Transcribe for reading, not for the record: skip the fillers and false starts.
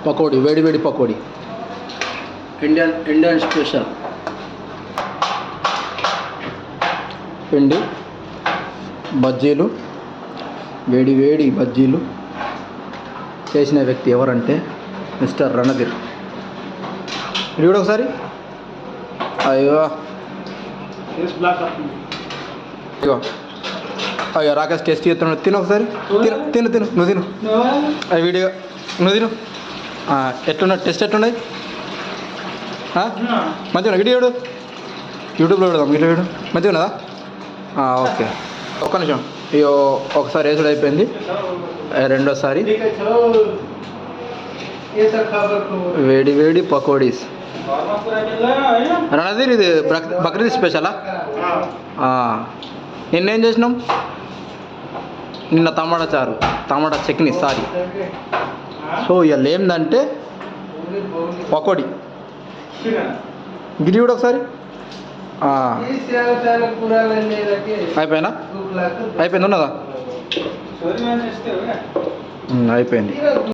పకోడీ, వేడి వేడి pakodi, Indian special. పిండి బజ్జీలు, వేడి వేడి బజ్జీలు చేసిన వ్యక్తి ఎవరంటే మిస్టర్ రణధీర్. ఇది ఒకసారి. అయ్యో ఇగో, అయ్యో రాకేష్ టేస్ట్ చేస్తున్నాడు. తిను ఒకసారి, తిను తిను నువ్వు తిను. అది వీడియో నువ్వు తిను. ఎట్లున్నాడు టేస్ట్? ఎట్లున్నాయి? మంచిగా వీడియో యూట్యూబ్లో పెడదాం. వీడియో మంచిగా ఉన్నదా? ఓకే, ఒక్క నిమిషం. ఇగో ఒకసారి వేసుడు అయిపోయింది. రెండోసారి వేడి వేడి పకోడీస్. రణధీర్, ఇది బక్రీద్ స్పెషలా? నిన్నేం చేసినాం? నిన్న టమాటా చారు, టమాటా చట్నీ, సారీ. సో ఇవాళ ఏంటంటే పకోడీ. గిరి కూడా ఒకసారి. అయిపోయినా? అయిపోయింది ఉన్నదా? అయిపోయింది.